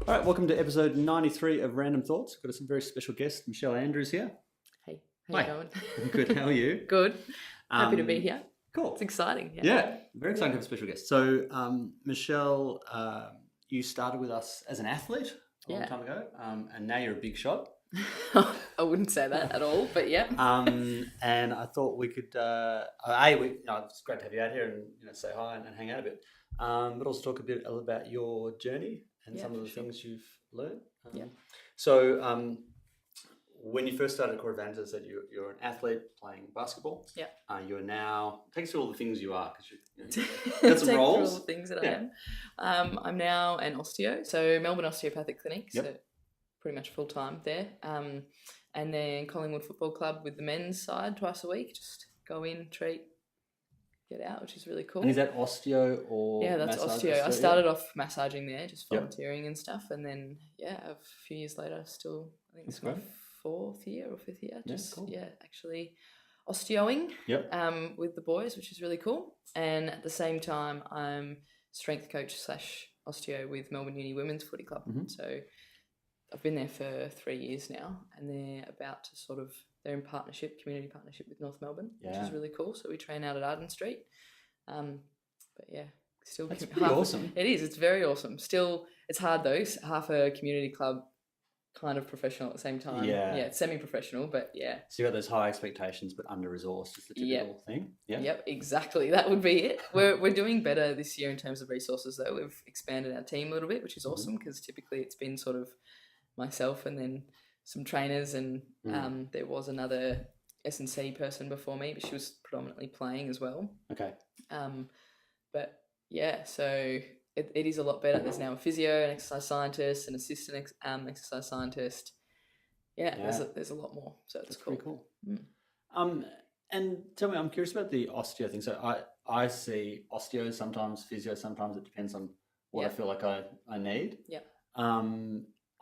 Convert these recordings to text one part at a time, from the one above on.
All right, welcome to episode 93 of Random Thoughts. Got some very special guest, Michelle Andrews here. Hey, how you going? I'm good, how are you? Good. Happy to be here. Cool. It's exciting. Yeah, very exciting to have a special guest. So, Michelle, you started with us as an athlete a long time ago, and now you're a big shot. I wouldn't say that at all, but yeah. And I thought we could, it's great to have you out here and say hi and hang out a bit, but also talk a bit about your journey and some of the things you've learned. So when you first started at Core Advantage, that you're an athlete playing basketball. Yeah. You're now, take us through all the things you are, because you've got some roles. All the things that I am. I'm now an osteo, so Melbourne Osteopathic Clinic, so pretty much full time there. And then Collingwood Football Club with the men's side twice a week, just go in, treat, get out, which is really cool. And is that osteo or that's massage? osteo. I started off massaging there, just volunteering and stuff, and then a few years later, still I think it's my fourth year or fifth year, actually osteoing with the boys, which is really cool. And at the same time, I'm strength coach / osteo with Melbourne Uni Women's Footy Club. So I've been there for 3 years now, and they're about to they're in community partnership with North Melbourne, which is really cool. So we train out at Arden Street. Still that's pretty awesome. It is. It's very awesome. Still, it's hard though. Half a community club, kind of professional at the same time. It's semi-professional, but So you got those high expectations, but under-resourced is the typical thing. Yep, exactly. That would be it. We're doing better this year in terms of resources though. We've expanded our team a little bit, which is awesome, because typically it's been sort of myself and then some trainers, and there was another S&C person before me, but she was predominantly playing as well. Okay. So it is a lot better. There's now a physio, an exercise scientist, an assistant exercise scientist. There's a lot more. So that's cool. Pretty cool. And tell me, I'm curious about the osteo thing. So I see osteo sometimes, physio sometimes. It depends on what I feel like I need. Yeah.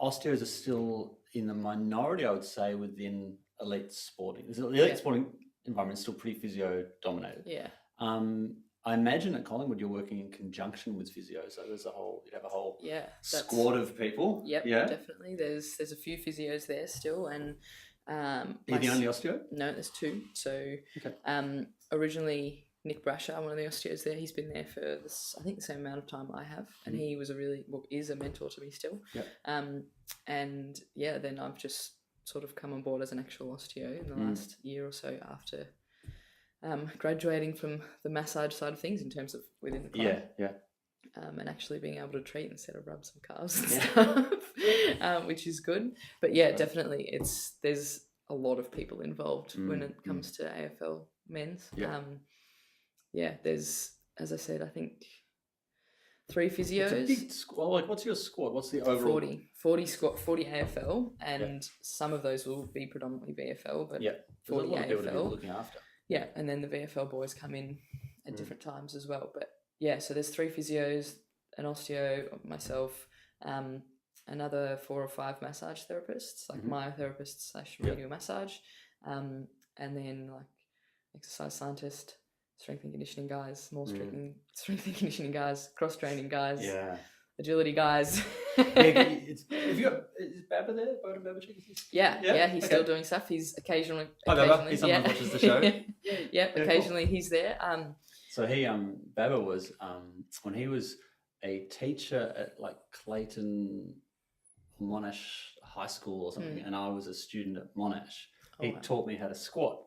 Osteos are still in the minority, I would say, within elite sporting. The elite sporting environment is still pretty physio dominated. Yeah. I imagine at Collingwood you're working in conjunction with physio, so you'd have a whole squad of people. Yep, definitely. There's a few physios there still, and are you the only osteo? No, there's two. So originally Nick Brasher, one of the osteos there, he's been there for I think the same amount of time I have, and he was is a mentor to me still. Yep. Then I've just sort of come on board as an actual osteo in the last year or so after graduating from the massage side of things in terms of within the club. And actually being able to treat instead of rub some calves and stuff, which is good. But definitely there's a lot of people involved when it comes to AFL men's. There's, as I said, I think 3 physios. It's a big squad. Like, what's your squad? What's the overall? 40 AFL, and some of those will be predominantly VFL, but 40 AFL. People to be looking after. Yeah, and then the VFL boys come in at different times as well. But so there's 3 physios, an osteo, myself, another 4 or 5 massage therapists, like myotherapists / medial massage, and then like exercise scientist, strength and conditioning guys, more strength and conditioning guys, cross training guys, agility guys. Is Baba there? He's still doing stuff. He's occasionally. Hi, Baba. He sometimes watches the show. Occasionally he's there. So Baba was when he was a teacher at like Clayton Monash High School or something, and I was a student at Monash. He taught me how to squat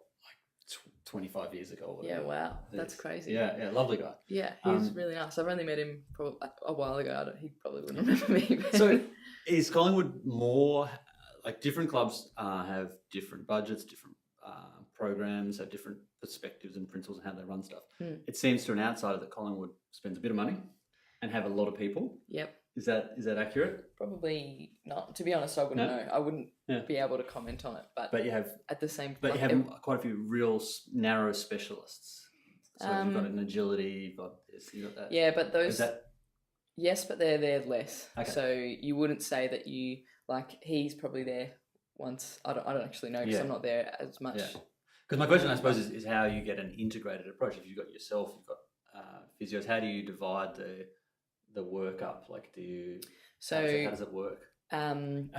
25 years ago. Yeah, wow. That's crazy. Yeah, lovely guy. Yeah, he's really nice. I've only met him probably a while ago. He probably wouldn't remember me. So is Collingwood more, like different clubs have different budgets, different programs, have different perspectives and principles and how they run stuff. It seems to an outsider that Collingwood spends a bit of money and have a lot of people. Yep. Is that accurate? Probably not. To be honest, I wouldn't know. I wouldn't be able to comment on it. But you have at the same. But you have quite a few real narrow specialists. So you've got an agility. You've got this. You've got that. Yeah, but those. Yes, but they're there less. Okay. So you wouldn't say that you he's probably there once. I don't actually know because I'm not there as much. Because my question, I suppose, is how you get an integrated approach. If you've got yourself, you've got physios. How do you divide the work up? Like, do you? So how does it work? And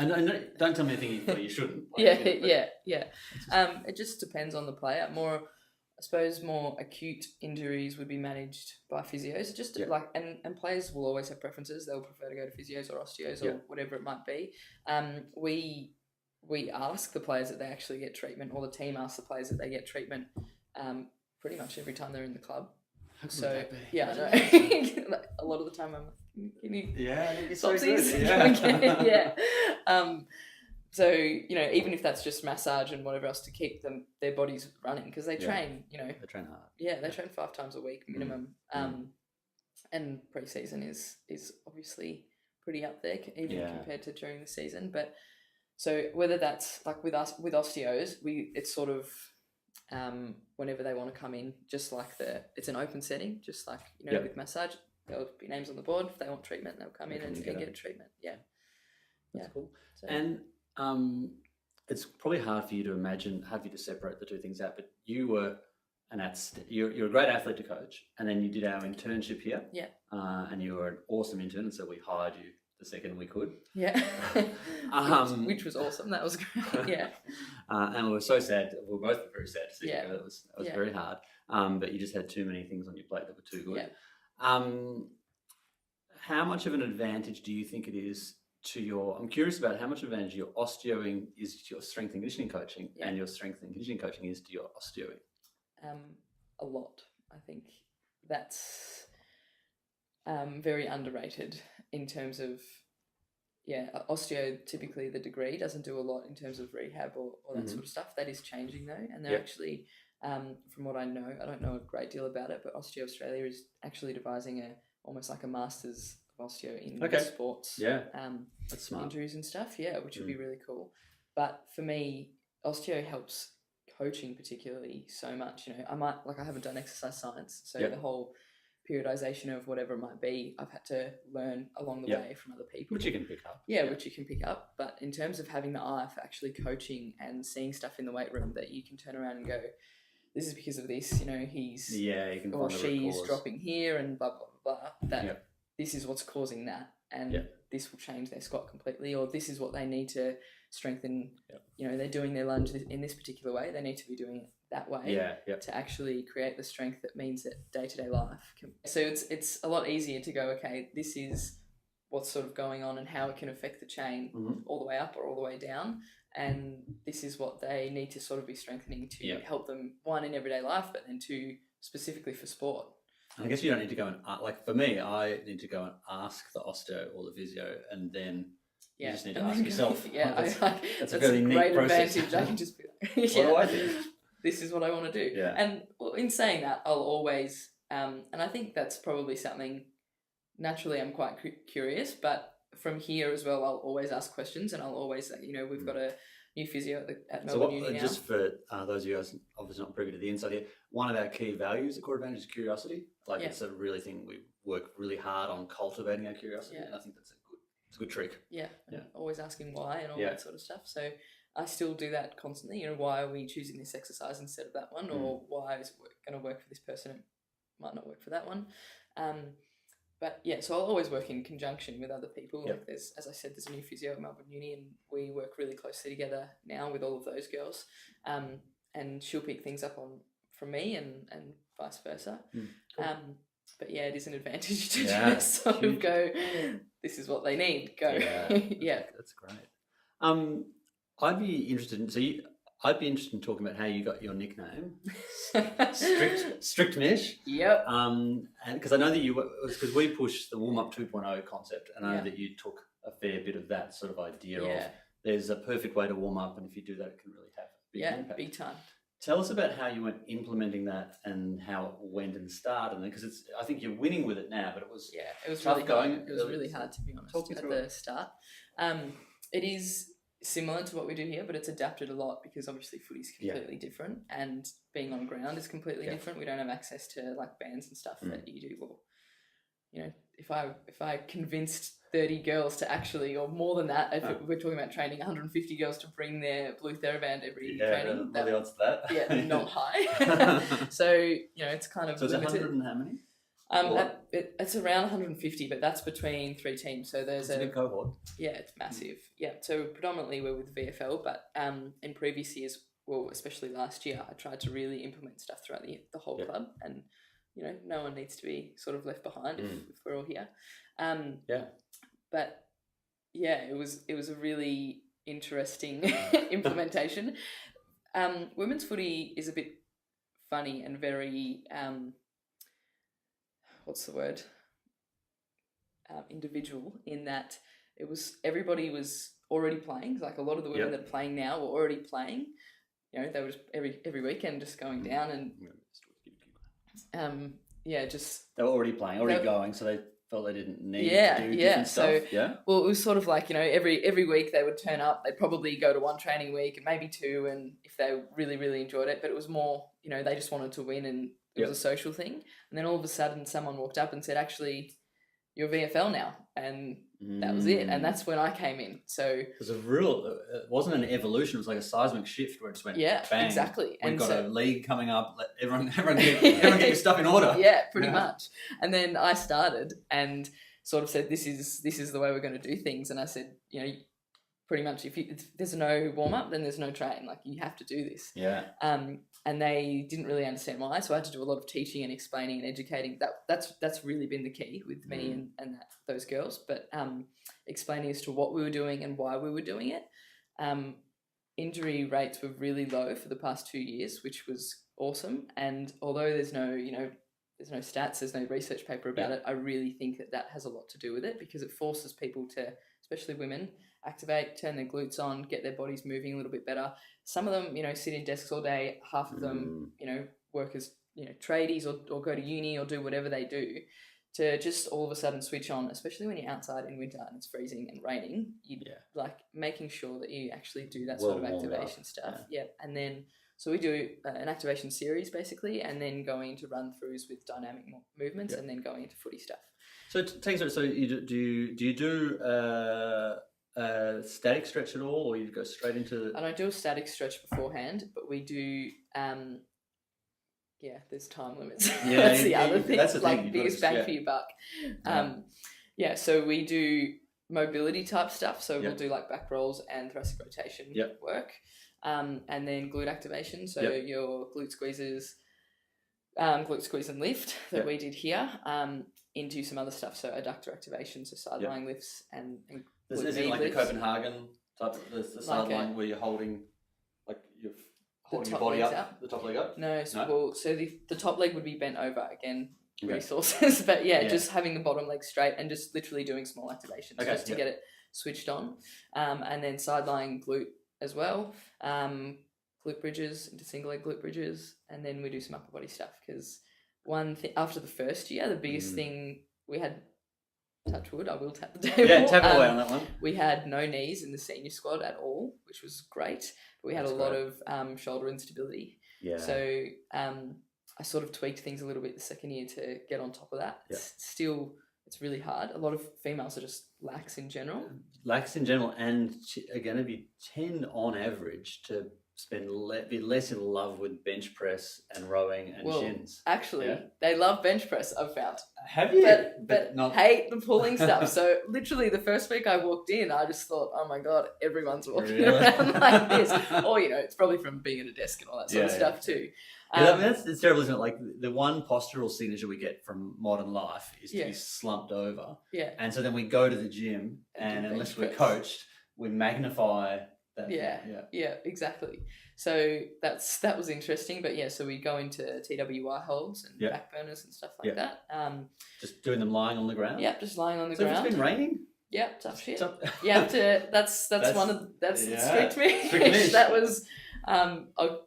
don't tell me anything you shouldn't. Yeah. It just depends on the player. I suppose more acute injuries would be managed by physios. Just and players will always have preferences. They'll prefer to go to physios or osteos or whatever it might be. We ask the players that they actually get treatment, or the team asks the players that they get treatment pretty much every time they're in the club. So yeah, I know. A lot of the time it's so good. Yeah. So, even if that's just massage and whatever else to keep their bodies running, because they train, They train hard. Yeah, they train 5 times a week minimum. And pre-season is obviously pretty up there compared to during the season. But so whether that's like with osteos, it's sort of whenever they want to come in, just like it's an open setting, just like, with massage, there'll be names on the board. If they want treatment, they'll come in and get treatment. Yeah. That's cool. So, and it's probably hard for you to separate the two things out, but you were you're a great athlete to coach, and then you did our internship here. Yeah. And you were an awesome intern, and so we hired you the second we could. Yeah. Which was awesome. That was great. Yeah. And we were so sad. We were both very sad to see you go. It was very hard. But you just had too many things on your plate that were too good. Yeah. How much of an advantage do you think it is I'm curious about how much advantage your osteoing is to your strength and conditioning coaching, and your strength and conditioning coaching is to your osteoing? A lot. I think that's very underrated in terms of, osteo, typically the degree doesn't do a lot in terms of rehab or that sort of stuff. That is changing though, and they're actually, from what I know, I don't know a great deal about it, but Osteo Australia is actually devising almost like a master's of osteo in sports. Yeah, that's smart. Injuries and stuff. Yeah, which would be really cool. But for me, osteo helps coaching particularly so much. I haven't done exercise science, so the whole periodization of whatever it might be, I've had to learn along the way from other people. Which you can pick up. Yeah, which you can pick up. But in terms of having the eye for actually coaching and seeing stuff in the weight room that you can turn around and go, this is because of this, he's you can or she's dropping here and blah, blah, blah, that this is what's causing that, and this will change their squat completely, or this is what they need to strengthen. They're doing their lunge in this particular way, they need to be doing it that way to actually create the strength that means that day-to-day life so it's a lot easier to go, okay, this is what's sort of going on and how it can affect the chain all the way up or all the way down, and this is what they need to sort of be strengthening to help them, one, in everyday life, but then two, specifically for sport. I guess you don't need to go and for me, I need to go and ask the osteo or the physio, and then you just need to ask yourself. That's a really neat process. Advantage. I can just be like, what do I think? This is what I want to do. Yeah. And in saying that, I'll always, and I think that's probably something, naturally I'm quite curious, but from here as well, I'll always ask questions, and I'll always say, we've got a new physio at Melbourne Uni now. Just for those of you guys obviously not privy to the inside here, one of our key values at Core Advantage is curiosity. It's a really thing we work really hard on cultivating our curiosity, and I think that's it's a good trick. Yeah. Always asking why and all that sort of stuff. So I still do that constantly. Why are we choosing this exercise instead of that one, or why is it going to work for this person? It might not work for that one. But so I'll always work in conjunction with other people. Like as I said, there's a new physio at Melbourne Uni, and we work really closely together now with all of those girls. And she'll pick things up from me and vice versa. Cool. But it is an advantage to just sort of go, this is what they need. Go. Yeah. That's great. I'd be interested in talking about how you got your nickname, Strict Mish. Yep. And because I know that because we pushed the Warm Up 2.0 concept, and I know that you took a fair bit of that sort of idea of there's a perfect way to warm up, and if you do that, it can really have a big impact. Big time. Tell us about how you went implementing that and how it went and started, because I think you're winning with it now, but it was really going. It was really hard, to be honest, at the start. It is similar to what we do here, but it's adapted a lot because obviously footy is completely different, and being on ground is completely different. We don't have access to like bands and stuff that you do. Well, if I convinced 30 girls to actually, or more than that, if we're talking about training 150 girls to bring their blue TheraBand every training, what are the odds of that? Not high. So it's kind of so it's 100 and how many? It's around 150, but that's between 3 teams. So there's a big cohort. Yeah, it's massive. Yeah, so predominantly we're with VFL, but in previous years, well, especially last year, I tried to really implement stuff throughout the whole club, and no one needs to be sort of left behind if we're all here. But yeah, it was a really interesting implementation. Women's footy is a bit funny and very what's the word? Individual, in that everybody was already playing. Like a lot of the women that are playing now were already playing. They were just every weekend just going down and just they were already playing, going, so they felt they didn't need to do different stuff. Well, it was sort of like, every week they would turn up. They'd probably go to one training week and maybe 2, and if they really, really enjoyed it, but it was more, they just wanted to win, and it was a social thing. And then all of a sudden someone walked up and said, actually, you're VFL now, and that was it. And that's when I came in. So it was it wasn't an evolution, it was like a seismic shift where it just went bang. Exactly. We've got a league coming up, let everyone get your stuff in order. Yeah, pretty much. And then I started and sort of said, this is the way we're going to do things. And I said, pretty much if there's no warm up, then there's no train. Like, you have to do this. Yeah. And they didn't really understand why, so I had to do a lot of teaching and explaining and educating. That's really been the key with me and those girls. But explaining as to what we were doing and why we were doing it. Injury rates were really low for the past 2 years, which was awesome. And although there's no stats, there's no research paper about it, I really think that has a lot to do with it, because it forces people to, especially women, activate, turn their glutes on, get their bodies moving a little bit better. Some of them, sit in desks all day. Half of them, work as, tradies or go to uni or do whatever they do, to just all of a sudden switch on, especially when you're outside in winter and it's freezing and raining. Like making sure that you actually do that sort of activation stuff. Yeah. And then, so we do an activation series basically, and then going into run-throughs with dynamic movements, and then going into footy stuff. So take us, so you do static stretch at all, or you go straight into? I don't do a static stretch beforehand, but we do. There's time limits. That's the other thing. That's the thing. Biggest bang for your buck. So we do mobility type stuff. So we'll do like back rolls and thoracic rotation work, and then glute activation. So your glute squeezes, glute squeeze and lift that we did here. Into some other stuff. So adductor activation, so side lying lifts and is it like lifts. The Copenhagen type, the side line where you're holding, like you're holding your body up, the top leg up? No, so the top leg would be bent over again, resources, but just having the bottom leg straight and just literally doing small activations just to get it switched on. And then side lying glute as well, glute bridges into single leg glute bridges, and then we do some upper body stuff, because one thing after the first year, the biggest thing we had, touch wood, I will tap the table. Yeah, tap away on that one. We had no knees in the senior squad at all, which was great. But we had a lot of shoulder instability. Yeah. So I sort of tweaked things a little bit the second year to get on top of that. It's really hard. A lot of females are just lax in general. And again, if you tend on average to be less in love with bench press and rowing and shins. Actually, they love bench press, I've found. Have you? But not hate the pulling stuff. So literally the first week I walked in, I just thought, oh my God, everyone's walking around like this. Or, it's probably from being at a desk and all that sort of stuff too. It's terrible, isn't it? Like the one postural signature we get from modern life is to be slumped over. Yeah. And so then we go to the gym and unless we're coached, we magnify that. Yeah, exactly. So that was interesting. But so we go into TWI holds and back burners and stuff like that. Just doing them lying on the ground? Yeah, just lying on the ground. So if it's been raining? Yeah, tough shit. You have to, that's strict me. That was, I'll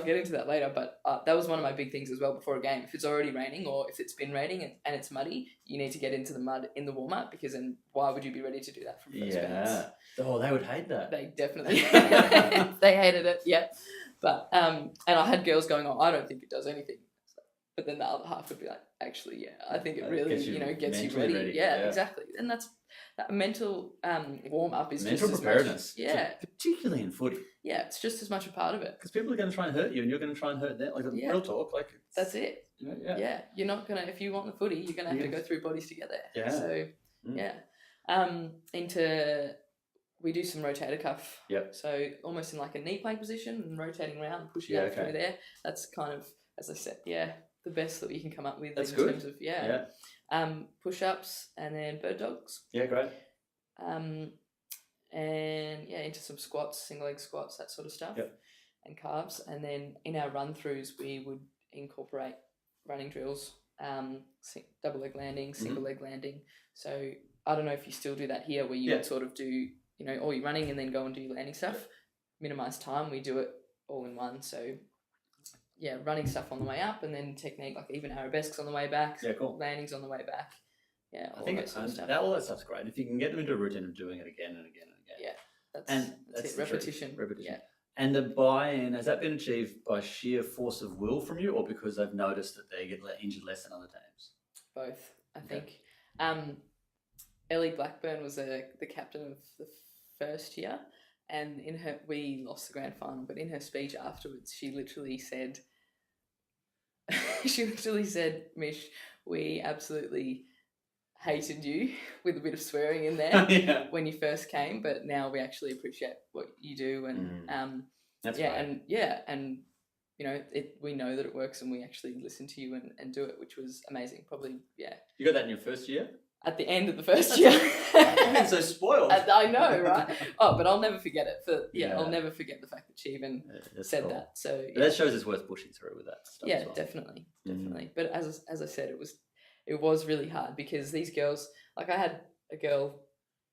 get into that later, but that was one of my big things as well before a game. If it's already raining or if it's been raining and it's muddy, you need to get into the mud in the warm-up, because then why would you be ready to do that from first bounce? Oh, they would hate that. They definitely, they hated it, But, and I had girls going, I don't think it does anything. But then the other half would be like, actually, I think it really, gets you ready. Yeah, exactly. And that mental warm-up is mental just preparedness. As much, particularly in footy. Yeah, it's just as much a part of it. Because people are going to try and hurt you, and you're going to try and hurt them. Like real talk, like that's it. you're not gonna, if you want the footy, you're gonna have to go through bodies to get there. Yeah. So we do some rotator cuff. Yep. So almost in like a knee plank position and rotating around and pushing out through there. That's kind of, as I said, the best that we can come up with. That's in good. Terms of push-ups and then bird dogs. Yeah, great. And into some squats, single leg squats, that sort of stuff. Yep. And calves. And then in our run-throughs, we would incorporate running drills, double leg landing, single leg landing. So I don't know if you still do that here, where you would sort of do, all your running and then go and do your landing stuff. Minimize time, we do it all in one. So running stuff on the way up, and then technique like even arabesques on the way back. Yeah, cool. Landings on the way back. Yeah, I think all that stuff's great. If you can get them into a routine of doing it again and again and again. Yeah, that's it. Repetition. Yeah. And the buy-in, has that been achieved by sheer force of will from you, or because they've noticed that they get injured less than other teams? Both, I think. Ellie Blackburn was the captain of the first year, and we lost the grand final, but in her speech afterwards, she literally said, Mish, we absolutely hated you, with a bit of swearing in there when you first came, but now we actually appreciate what you do, and that's right. and we know that it works, and we actually listen to you and do it, which was amazing. Probably You got that in your first year? At the end of the first year. You've been so spoiled. I know, right? Oh, but I'll never forget it. I'll never forget the fact that she even said that. So that shows it's worth pushing through with that stuff. Yeah, as well. Definitely. But as I said, it was really hard, because these girls, like I had a girl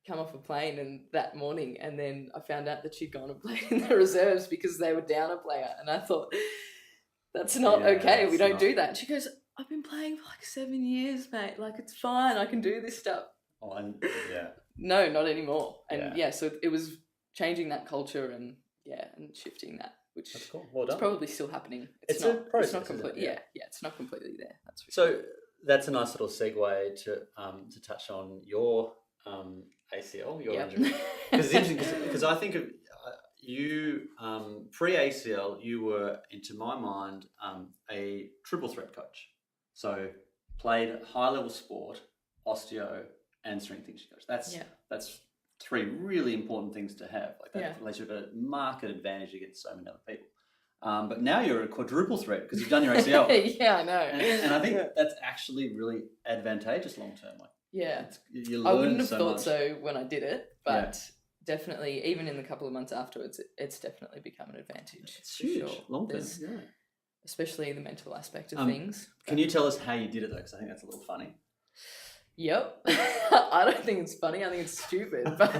come off a plane and that morning, and then I found out that she'd gone and played in the reserves because they were down a player, and I thought, that's not okay. We don't do that. And she goes, I've been playing for like 7 years, mate. Like, it's fine. I can do this stuff. Oh, and No, not anymore. And so it was changing that culture and shifting that, which that's cool. Well done. It's probably still happening. It's a process. It's not completely. It's not completely there. That's for sure. So that's a nice little segue to touch on your ACL, your injury, because it's interesting. Because I think of you pre-ACL, you were, into my mind, a triple threat coach. So played high level sport, osteo, and strength conditioning coach. That's three really important things to have. Like that lets you have a market advantage against so many other people. But now you're a quadruple threat because you've done your ACL. I know. And I think that's actually really advantageous long term. You learn I wouldn't have thought much. So when I did it, but definitely, even in the couple of months afterwards, it's definitely become an advantage. It's huge, sure. Long term. Especially the mental aspect of things. Can you tell us how you did it though? Because I think that's a little funny. Yep. I don't think it's funny. I think it's stupid. But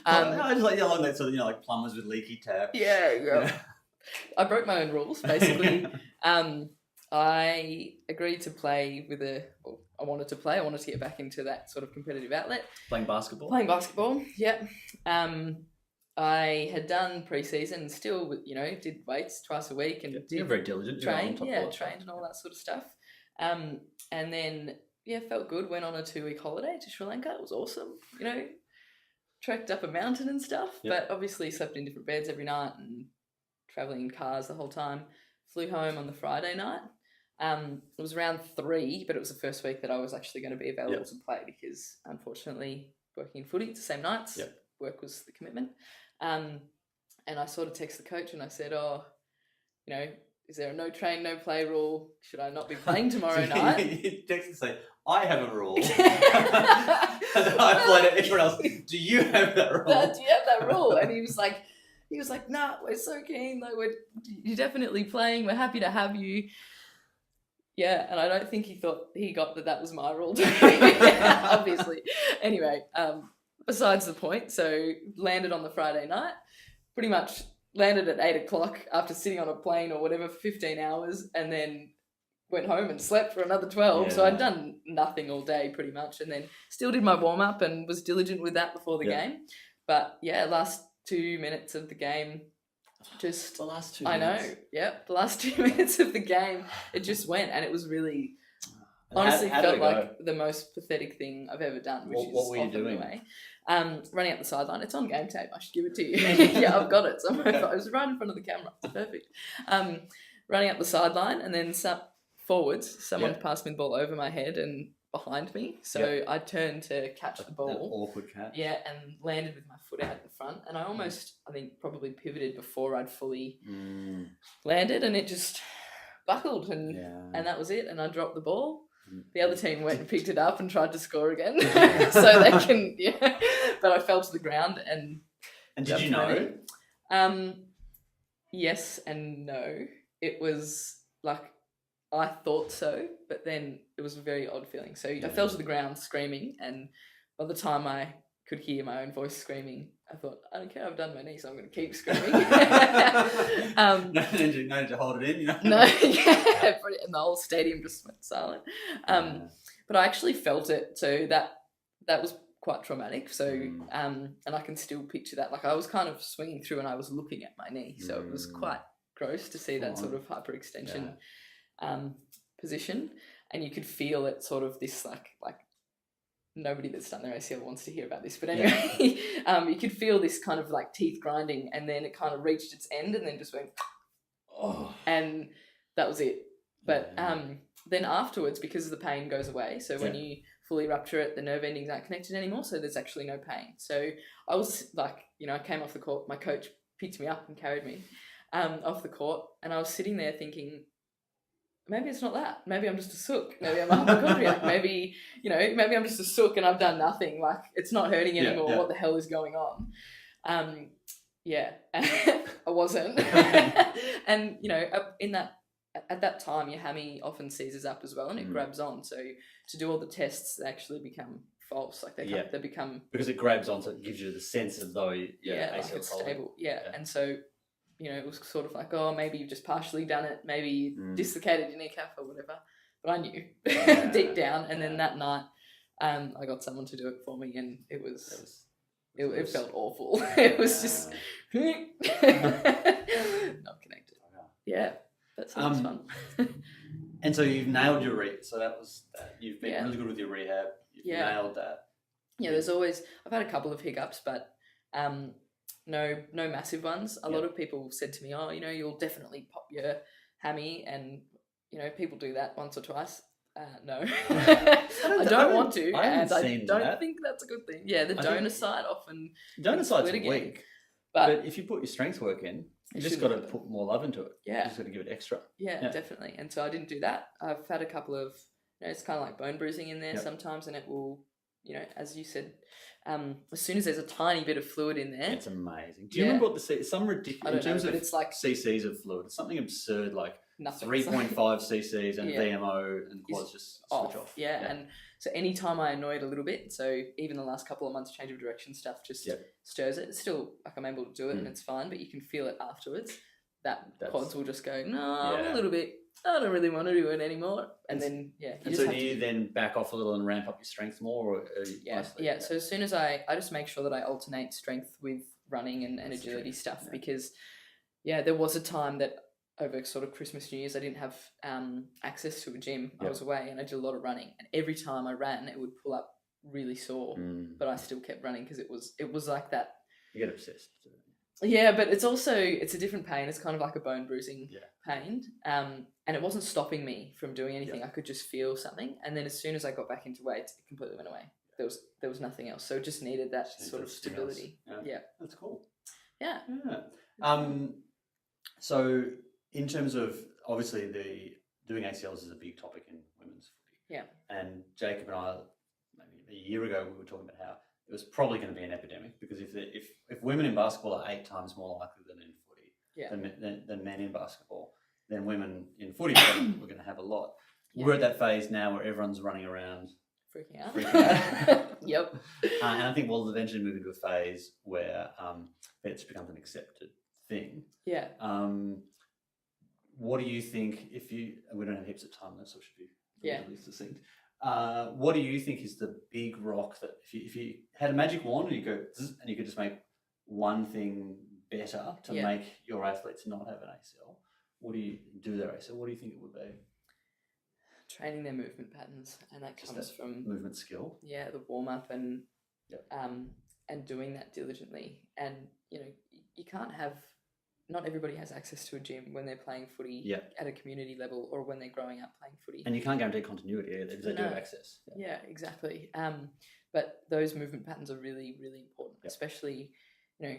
I just like along that sort of like plumbers with leaky taps. Yeah. I broke my own rules basically. I agreed to play with I wanted to get back into that sort of competitive outlet. Playing basketball. Yep. I had done pre-season and still, did weights twice a week and you're very diligent. Trained and all that sort of stuff. And then, felt good. Went on a 2-week holiday to Sri Lanka. It was awesome. Trekked up a mountain and stuff, but obviously slept in different beds every night and traveling in cars the whole time. Flew home on the Friday night. It was around 3, but it was the first week that I was actually going to be available to play because, unfortunately, working in footy, it's the same nights. Work was the commitment. And I sort of texted the coach and I said, is there a no train, no play rule? Should I not be playing tomorrow night? You text and say, I have a rule. I played it. Everyone else, do you have that rule? Do you have that rule? And he was like, nah, we're so keen. Like, you're definitely playing. We're happy to have you. Yeah, and I don't think he thought he got that was my rule too, obviously. Anyway, besides the point, so landed on the Friday night, pretty much landed at 8 o'clock after sitting on a plane or whatever for 15 hours, and then went home and slept for another 12. Yeah. So I'd done nothing all day pretty much, and then still did my warm-up and was diligent with that before the game. But last 2 minutes of the game, just the last 2 minutes. I know, the last 2 minutes of the game, it just went, and it was really honestly felt like the most pathetic thing I've ever done. Which what were you doing? Running up the sideline. It's on game tape. I should give it to you. I've got it. So I was right in front of the camera. It's perfect. Running up the sideline, and then forwards, someone passed me the ball over my head and behind me. So I turned to catch the ball. An awkward catch. Yeah, and landed with my foot out in front. And I almost, I think, probably pivoted before I'd fully landed, and it just buckled, and that was it. And I dropped the ball. The other team went and picked it up and tried to score again. So they can, But I fell to the ground and did you know? Yes and no. It was like, I thought so, but then it was a very odd feeling. So I fell to the ground screaming, and by the time I could hear my own voice screaming, I thought, I don't care, I've done my knee, so I'm going to keep screaming. No need to hold it in, No, and the whole stadium just went silent. But I actually felt it, so that was quite traumatic. So, and I can still picture that. Like, I was kind of swinging through and I was looking at my knee, so it was quite gross to see that sort of hyperextension position, and you could feel it sort of this like nobody that's done their ACL wants to hear about this, but anyway, you could feel this kind of like teeth grinding, and then it kind of reached its end and then just went, and that was it. But then afterwards, because the pain goes away, so when you fully rupture it, the nerve endings aren't connected anymore, so there's actually no pain. So I was like, I came off the court, my coach picked me up and carried me off the court, and I was sitting there thinking, maybe it's not that. Maybe I'm just a sook. Maybe I'm a hypochondriac. Maybe, maybe I'm just a sook and I've done nothing. Like, it's not hurting anymore. What the hell is going on? I wasn't. And, at that time, your hammy often seizes up as well, and it grabs on. So to do all the tests, they actually become false. Like they become... Because it grabs on, so it gives you the sense as though like it's stable. And so... it was sort of like, oh, maybe you've just partially done it. Maybe you dislocated your kneecap or whatever. But I knew deep down. And then that night, I got someone to do it for me, and it felt awful. It was just not connected. Yeah, that sounds fun. And so you've nailed your so that was you've been really good with your rehab. You've nailed that. Yeah, there's always, I've had a couple of hiccups, but no massive ones. A lot of people said to me, oh, you'll definitely pop your hammy, and people do that once or twice. No, I don't want to, and I don't think that's a good thing. Yeah, the donor side often. Donor side's weak, but if you put your strength work in, you just got to put more love into it. Yeah, you just got to give it extra. Yeah, definitely. And so I didn't do that. I've had a couple of, it's kind of like bone bruising in there sometimes, and it will, as you said, as soon as there's a tiny bit of fluid in there, it's amazing. Do you remember what some ridiculous in terms of it's like cc's of fluid? It's something absurd, like 3.5 cc's and VMO, and quads just switch off. Yeah, and so anytime I annoy it a little bit, so even the last couple of months, change of direction stuff just stirs it. It's still like I'm able to do it and it's fine, but you can feel it afterwards. That's quads will just go, I'm a little bit. I don't really want to do it anymore. And then, and so do you then back off a little and ramp up your strength more? Or So as soon as I just make sure that I alternate strength with running and agility stuff, because, there was a time that over sort of Christmas, New Year's, I didn't have access to a gym. I was away and I did a lot of running. And every time I ran, it would pull up really sore. But I still kept running because it was like that. You get obsessed. Yeah, but it's a different pain. It's kind of like a bone bruising pain. And it wasn't stopping me from doing anything. I could just feel something. And then as soon as I got back into weights, it completely went away. There was nothing else. So it just needed that sort of stability. Yeah. That's cool. Yeah. So in terms of, obviously, doing ACLs is a big topic in women's footy. Yeah. And Jacob and I, maybe a year ago, we were talking about how it was probably going to be an epidemic, because if women in basketball are 8 times more likely than in footy, than men in basketball, then women in footy we're going to have a lot. Yeah. We're at that phase now where everyone's running around freaking out. Yep. And I think we'll eventually move into a phase where it becomes an accepted thing. Yeah. What do you think, we don't have heaps of time, so it should be really succinct. What do you think is the big rock that if you had a magic wand and you could just make one thing better to make your athletes not have an ACL, what do you do their ACL? What do you think it would be? Training their movement patterns, and that comes from movement skill. Yeah, the warm up and doing that diligently. And you can't have not everybody has access to a gym when they're playing footy at a community level or when they're growing up playing footy. And you can't guarantee continuity either because they do have access. Yeah, exactly. But those movement patterns are really, really important, especially, you know,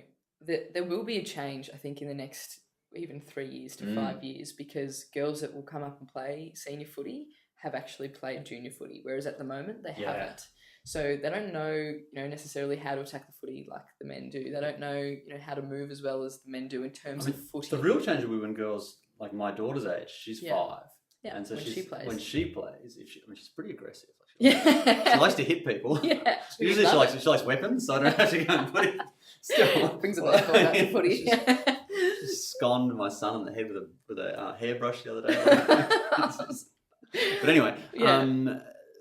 there will be a change, I think, in the next even 3 years to 5 years, because girls that will come up and play senior footy have actually played junior footy, whereas at the moment they haven't. So they don't know, you know, necessarily how to attack the footy like the men do. They don't know, you know, how to move as well as the men do in terms of footy. The real change will be when girls, like my daughter's age, she's 5. Yeah, and so when she plays. When she plays, she's pretty aggressive. She likes to hit people. Yeah. Usually she likes weapons, so I don't have to go and put it. Still brings a baseball out to footy. She sconed my son on the head with a hairbrush the other day. But anyway,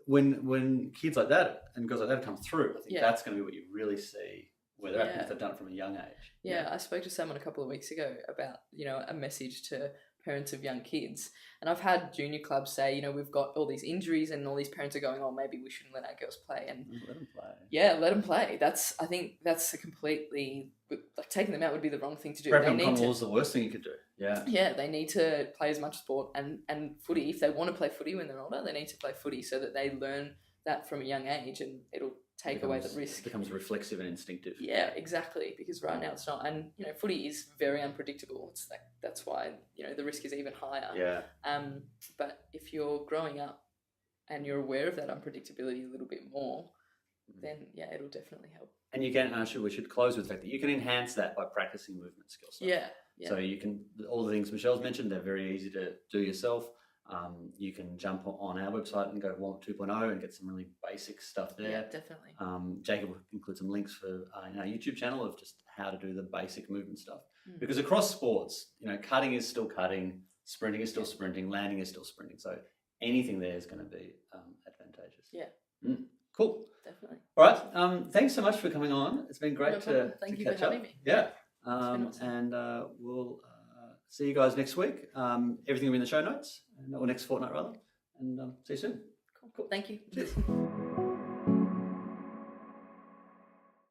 when kids like that and girls like that come through, I think that's going to be what you really see where they're at because they've done it from a young age. Yeah, I spoke to someone a couple of weeks ago about, you know, a message to parents of young kids. And I've had junior clubs say, you know, we've got all these injuries and all these parents are going, oh, maybe we shouldn't let our girls play. And let them play. Yeah, let them play. I think that's a completely, like taking them out would be the wrong thing to do. Prepping is the worst thing you could do. Yeah. Yeah, they need to play as much sport and footy. If they want to play footy when they're older, they need to play footy so that they learn that from a young age and it'll take away the risk. It becomes reflexive and instinctive. Yeah, exactly. Because right now it's not. And, you know, footy is very unpredictable. It's like, that's why, you know, the risk is even higher. Yeah. But if you're growing up and you're aware of that unpredictability a little bit more, then yeah, it'll definitely help. And you can, we should close with the fact that you can enhance that by practicing movement skills. Yeah. So you can, all the things Michelle's mentioned, they're very easy to do yourself. You can jump on our website and go Warm 2.0 and get some really basic stuff there. Yeah, definitely. Jacob will include some links for our YouTube channel of just how to do the basic movement stuff. Because across sports, you know, cutting is still cutting, sprinting is still sprinting, landing is still sprinting. So anything there is going to be advantageous. Yeah. Cool. Definitely. All right. Thanks so much for coming on. It's been great to Thank you catch for having up. me. Yeah. Awesome. And we'll see you guys next week. Everything will be in the show notes, or next fortnight rather. And see you soon. Cool. Thank you. Cheers.